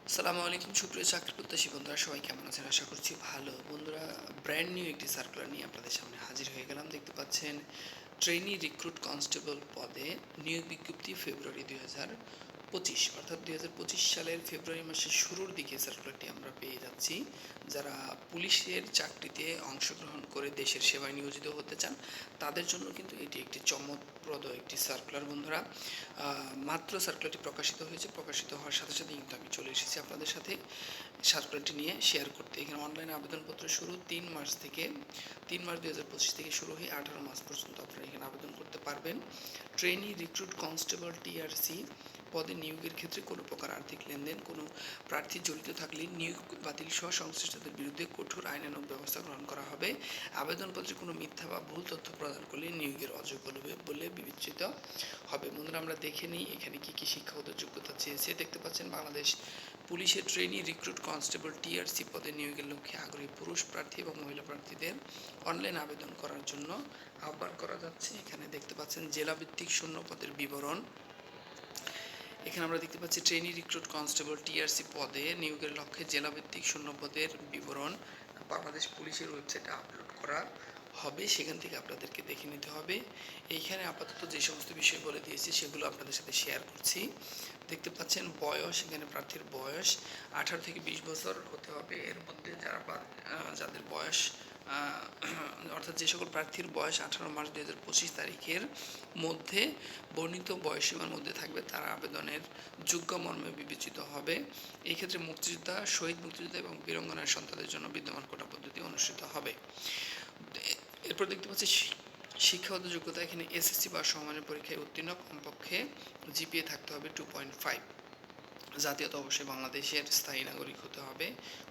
আসসালামু আলাইকুম সুপ্রিয় চাকরি প্রত্যাশী বন্ধুরা, সবাই কেমন আছেন? আশা করছি ভালো। বন্ধুরা, ব্র্যান্ড নিউ একটি সার্কুলার নিয়ে আপনাদের সামনে হাজির হয়ে গেলাম। দেখতে পাচ্ছেন, ট্রেনি রিক্রুট কনস্টেবল পদে নিয়োগ বিজ্ঞপ্তি ফেব্রুয়ারি 2025, অর্থাৎ 2025 সালের ফেব্রুয়ারি মাসের শুরুর দিকে সার্কুলারটি আমরা পেয়ে যাচ্ছি। যারা পুলিশের চাকরিতে অংশগ্রহণ করে দেশের সেবায় নিয়োজিত হতে চান, তাদের জন্য কিন্তু এটি একটি চমকপ্রদ একটি সার্কুলার। বন্ধুরা, মাত্র সার্কুলারটি প্রকাশিত হয়েছে। প্রকাশিত হওয়ার সাথে সাথে কিন্তু আমি চলে এসেছি আপনাদের সাথে সার্কুলারটি নিয়ে শেয়ার করতে। এখানে অনলাইন আবেদনপত্র শুরু 3 মার্চ 2025 থেকে শুরু হয়ে 18 মার্চ পর্যন্ত আপনারা এখানে আবেদন করতে পারবেন। ট্রেনি রিক্রুট কনস্টেবল টিআরসি পদে নিয়োগের ক্ষেত্রে কোনো প্রকার আর্থিক লেনদেন, কোনো প্রার্থী জড়িত থাকলে নিয়োগ বাতিল সহ সংশ্লিষ্টদের বিরুদ্ধে কঠোর আইনানুগ ব্যবস্থা গ্রহণ করা হবে। আবেদনপত্রে কোনো মিথ্যা বা ভুল তথ্য প্রদান করলে নিয়োগের অযোগ্য বলে বিবেচিত হবে। বন্ধুরা, আমরা দেখে নিই এখানে কি কি শিক্ষাগত যোগ্যতা চেয়েছে। দেখতে পাচ্ছেন, বাংলাদেশ পুলিশের ট্রেনি রিক্রুট কনস্টেবল টিআরসি পদে নিয়োগের লক্ষ্যে আগ্রহী পুরুষ প্রার্থী এবং মহিলা প্রার্থীদের অনলাইন আবেদন করার জন্য আহ্বান করা যাচ্ছে। এখানে দেখতে পাচ্ছেন জেলাভিত্তিক শূন্য পদের বিবরণ। এখানে আমরা দেখতে পাচ্ছি ট্রেনি রিক্রুট কনস্টেবল টিআরসি পদে নিয়োগের লক্ষ্যে জেলাভিত্তিক শূন্য পদের বিবরণ বাংলাদেশ পুলিশের ওয়েবসাইটে আপলোড করা হবে। সেখান থেকে আপনাদেরকে দেখে নিতে হবে। এইখানে আপাতত যে সমস্ত বিষয় বলে দিয়েছি সেগুলো আপনাদের সাথে শেয়ার করছি। দেখতে পাচ্ছেন বয়স, এখানে প্রার্থীর বয়স 18 থেকে 20 বছর হতে হবে। এর মধ্যে যাদের বয়স অর্থাৎ যে সকল প্রার্থীর বয়স 18 মার্চ 2025 তারিখের মধ্যে বর্ণিত বয়সীমার মধ্যে থাকবে, তারা আবেদনের যোগ্য মর্মে বিবেচিত হবে। এই ক্ষেত্রে মুক্তিযোদ্ধা, শহীদ মুক্তিযোদ্ধা এবং বীরাঙ্গনার সন্তানদের জন্য বিদ্যমান কোটা পদ্ধতি অনুষ্ঠিত হবে। এরপর দেখতে পাচ্ছি শিক্ষাগত যোগ্যতা। এখানে এসএসসি বা সমমানের পরীক্ষায় উত্তীর্ণ, কমপক্ষে জিপিএ থাকতে হবে 2.5। জাতীয়তা অবশ্যই বাংলাদেশের স্থায়ী নাগরিক হতে হবে।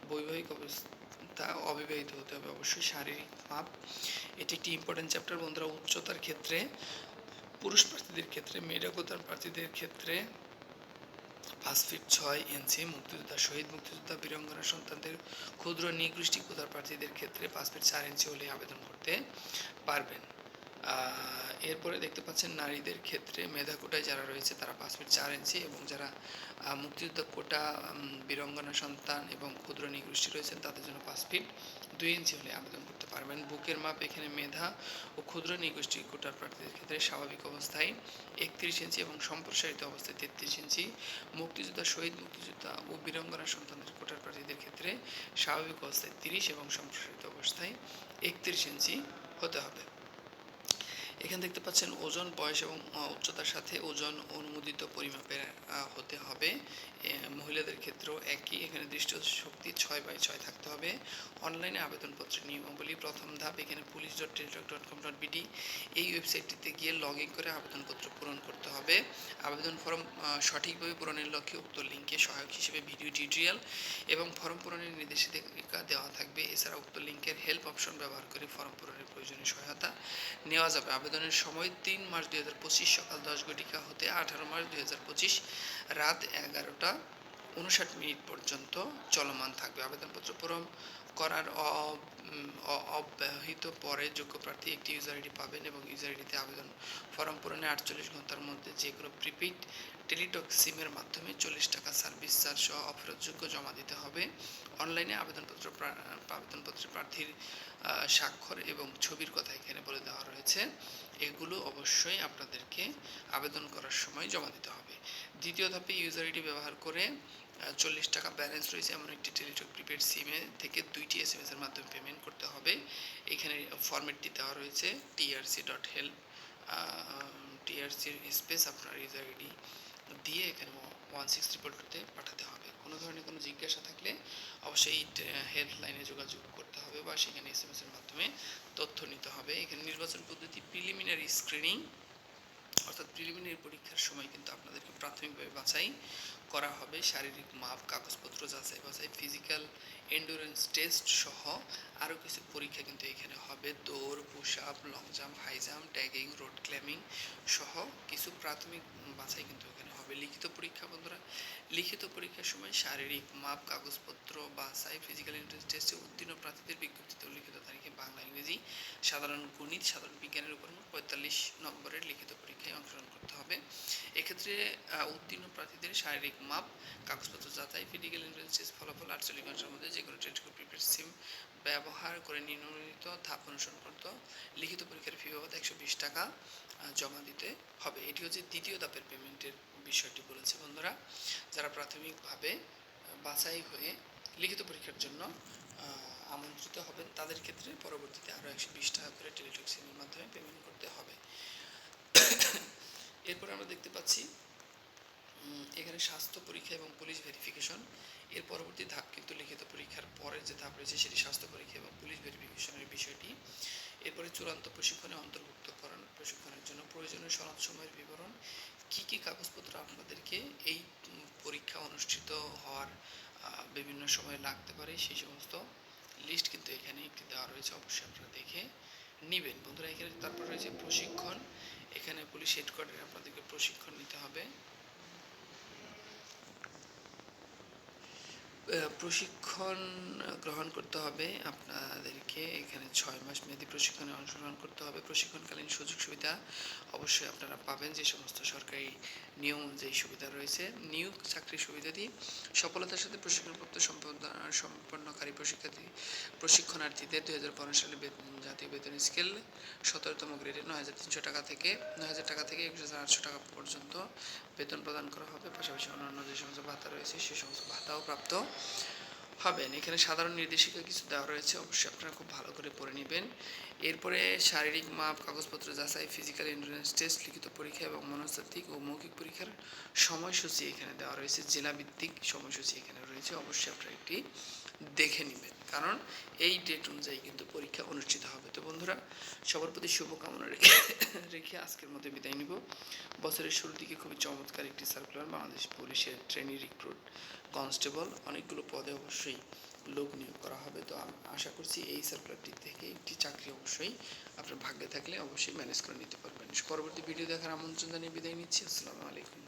বৈবাহিক অবস্থা অবিবাহিত হতে হবে অবশ্যই। শারীরিক মাপ, এটি একটি ইম্পর্টেন্ট চ্যাপ্টার বন্ধুরা। উচ্চতার ক্ষেত্রে পুরুষ প্রার্থীদের ক্ষেত্রে, মেয়েরাগোতার প্রার্থীদের ক্ষেত্রে 5 ফিট 6 ইঞ্চি। মুক্তিযোদ্ধা, শহীদ মুক্তিযোদ্ধা, বীরাঙ্গনা সন্তানদের, ক্ষুদ্র নিগোষ্ঠী কোটার প্রার্থীদের ক্ষেত্রে 5 ফিট 4 ইঞ্চি হলে আবেদন করতে পারবেন। এরপরে দেখতে পাচ্ছেন নারীদের ক্ষেত্রে মেধা কোটায় যারা রয়েছে তারা 5 ফিট 4 ইঞ্চি, এবং যারা মুক্তিযোদ্ধা কোটা, বীরাঙ্গনা সন্তান এবং ক্ষুদ্র নিগোষ্ঠী রয়েছেন তাদের জন্য 5 ফিট 2 ইঞ্চি হলে আবেদন করতে পারবেন। বুকের মাপ, এখানে মেধা ও ক্ষুদ্র নিগোষ্ঠী কোটার প্রার্থীদের ক্ষেত্রে স্বাভাবিক অবস্থায় 31 ইঞ্চি এবং সম্প্রসারিত অবস্থায় 33 ইঞ্চি। মুক্তিযোদ্ধা, শহীদ মুক্তিযোদ্ধা ও বীরাঙ্গনা সন্তানদের কোটার প্রার্থীদের ক্ষেত্রে স্বাভাবিক অবস্থায় 30 এবং সম্প্রসারিত অবস্থায় 31 ইঞ্চি হতে হবে। এখানে দেখতে পাচ্ছেন ওজন, বয়স এবং উচ্চতার সাথে ওজন অনুমোদিত পরিমাপের হতে হবে। মহিলাদের ক্ষেত্রেও একই। এখানে দৃষ্টিশক্তি 6/6 থাকতে হবে। অনলাইনে আবেদনপত্রের নিয়মাবলী। প্রথম ধাপ, এখানে police.teletalk.com.bd এই ওয়েবসাইটটিতে গিয়ে লগ ইন করে আবেদনপত্র পূরণ করতে হবে। আবেদন ফর্ম সঠিকভাবে পূরণের লক্ষ্যে উক্ত লিঙ্কে সহায়ক হিসেবে ভিডিও টিউটোরিয়াল এবং ফর্ম পূরণের নির্দেশিকা দেওয়া থাকবে। এছাড়া উক্ত লিঙ্কের হেল্প অপশন ব্যবহার করে ফর্ম পূরণের প্রয়োজনীয় সহায়তা নেওয়া যাবে। আবেদনের সময় 3 মার্চ 2025 সকাল 10 ঘটিকা হতে 18 মার্চ 2025 রাত 11:59 পর্যন্ত চলমান থাকবে। আবেদনপত্র পূরণ করার অব্যাহত পরে যোগ্য প্রার্থী একটি ইউজার আইডি পাবেন, এবং ইউজার আইডিতে আবেদন ফর্ম পূরণে 48 ঘন্টার মধ্যে যে কোনো প্রিপেইড টেলিটক সিমের মাধ্যমে 40 টাকা সার্ভিস চার্জ সহ অফেরতযোগ্য জমা দিতে হবে। অনলাইনে আবেদনপত্রে প্রার্থীর স্বাক্ষর এবং ছবির কথা এখানে বলে দেওয়া রয়েছে। এগুলো অবশ্যই আপনাদেরকে আবেদন করার সময় জমা দিতে হবে। দ্বিতীয় ধাপে ইউজার আইডি ব্যবহার করে 40 টাকা ব্যালেন্স রয়েছে এমন একটি টেলিটক প্রিপেড সিমে থেকে 2টি SMS এর মাধ্যমে পেমেন্ট করতে হবে। এখানে ফরম্যাটটি দেওয়া রয়েছে trc.help, টিআরসির স্পেস আপনার ইউজার আইডি দিয়ে এখানে 1622-তে পাঠাতে হবে। কোনো ধরনের কোনো জিজ্ঞাসা থাকলে অবশ্যই হেল্পলাইনে যোগাযোগ করতে হবে বা সেখানে SMS এর মাধ্যমে তথ্য নিতে হবে। এখানে নির্বাচন পদ্ধতি প্রিলিমিনারি স্ক্রিনিং, অর্থাৎ প্রিলিমিনারি পরীক্ষার সময় কিন্তু আপনাদেরকে প্রাথমিকভাবে বাছাই করা হবে। শারীরিক মাপ, কাগজপত্র যাচাই বাছাই, ফিজিক্যাল এন্ডুরেন্স টেস্ট সহ আরও কিছু পরীক্ষা কিন্তু এখানে হবে। দৌড়, push up, long jump, high jump, tagging, road climbing সহ কিছু প্রাথমিক বাছাই কিন্তু এখানে হবে। লিখিত পরীক্ষা বন্ধুরা, লিখিত পরীক্ষার সময় শারীরিক মাপ, কাগজপত্র বাছাই, ফিজিক্যাল এন্ট্রান্স টেস্টে উত্তীর্ণ প্রার্থীদের বিজ্ঞপ্তিতে উল্লিখিত তারিখে বাংলা, ইংরেজি, সাধারণ গণিত, সাধারণ বিজ্ঞানের উপর 45 নম্বরের লিখিত পরীক্ষায় অংশগ্রহণ করতে হবে। এক্ষেত্রে উত্তীর্ণ প্রার্থীদের শারীরিক মাপ, কাগজপত্র যাচাই, ফিজিক্যাল এন্ট্রান্স টেস্ট ফলাফল 48 ঘন্টার মধ্যে যে কোনো ট্রেড প্রিপেড সিম ব্যবহার করে নিম্নলিখিত ধাপ অনুসরণ করতে লিখিত পরীক্ষার ফি বাবদ 120 টাকা জমা দিতে হবে। এটি হচ্ছে দ্বিতীয় ধাপের পেমেন্টের বিষয়টি বলেছে বন্ধুরা। যারা প্রাথমিকভাবে বাছাই হয়ে লিখিত পরীক্ষার জন্য আমন্ত্রিত হবেন তাদের ক্ষেত্রে পরবর্তীতে আরও 120 টাকা করে টেলিটক সিমের মাধ্যমে পেমেন্ট করতে হবে। এরপর আমরা দেখতে পাচ্ছি এখানে স্বাস্থ্য পরীক্ষা এবং পুলিশ ভেরিফিকেশন। এর পরবর্তী ধাপ কিন্তু লিখিত পরীক্ষার পরের যে ধাপ রয়েছে সেটি স্বাস্থ্য পরীক্ষা এবং পুলিশ ভেরিফিকেশনের বিষয়টি। এরপরে চূড়ান্ত প্রশিক্ষণে অন্তর্ভুক্তকরণ, প্রশিক্ষণের জন্য প্রয়োজনীয় সনদ সময়ের বিবরণ, কী কী কাগজপত্র আপনাদেরকে এই পরীক্ষা অনুষ্ঠিত হওয়ার বিভিন্ন সময় লাগতে পারে সেই সমস্ত লিস্ট কিন্তু এখানে একটি দেওয়া রয়েছে, অবশ্যই আপনারা দেখে নেবেন বন্ধুরা। এখানে তারপর রয়েছে প্রশিক্ষণ। এখানে পুলিশ হেডকোয়ার্টারে আপনাদেরকে প্রশিক্ষণ নিতে হবে। প্রশিক্ষণ গ্রহণ করতে হবে আপনাদেরকে। এখানে 6 মাস মেয়াদী প্রশিক্ষণে অংশগ্রহণ করতে হবে। প্রশিক্ষণকালীন সুযোগ সুবিধা অবশ্যই আপনারা পাবেন যে সমস্ত সরকারি নিয়ম অনুযায়ী সুবিধা রয়েছে। নিয়োগ চাকরির সুবিধাদি সফলতার সাথে প্রশিক্ষণপ্রাপ্ত সম্পন্নকারী প্রশিক্ষণার্থীদের 2015 সালে জাতীয় বেতন স্কেল 17তম গ্রেডে 9,300 টাকা থেকে 9,000 টাকা থেকে 21,800 টাকা পর্যন্ত বেতন প্রদান করা হবে। পাশাপাশি অন্যান্য যে সমস্ত ভাতা রয়েছে সে সমস্ত ভাতাও প্রাপ্ত হবেন। এখানে সাধারণ নির্দেশিকা কিছু দেওয়া রয়েছে, অবশ্যই আপনারা খুব ভালো করে পড়ে নেবেন। এরপরে শারীরিক মাপ, কাগজপত্র যাচাই, ফিজিক্যাল এন্ট্রান্স টেস্ট, লিখিত পরীক্ষা এবং মনস্তাত্ত্বিক ও মৌখিক পরীক্ষার সময়সূচি এখানে দেওয়া রয়েছে। জেলাভিত্তিক সময়সূচি এখানে রয়েছে, অবশ্যই আপনারা একটি দেখে নেবেন, কারণ এই ডেট অনুযায়ী কিন্তু পরীক্ষা অনুষ্ঠিত হবে। তো বন্ধুরা, সবার প্রতি শুভকামনা রেখে আজকের মতো বিদায় নিব। বছরের শুরুর দিকে খুবই চমৎকার একটি সার্কুলার, বাংলাদেশ পুলিশের ট্রেনি রিক্রুট কনস্টেবল, অনেকগুলো পদে অবশ্যই লোক নিয়োগ করা হবে। তো আমি আশা করছি এই সার্কুলারটি থেকে একটি চাকরি অবশ্যই আপনার ভাগ্যে থাকলে অবশ্যই ম্যানেজ করে নিতে পারবেন। পরবর্তী ভিডিও দেখার আমন্ত্রণ জানিয়ে বিদায় নিচ্ছি। আসসালামু আলাইকুম।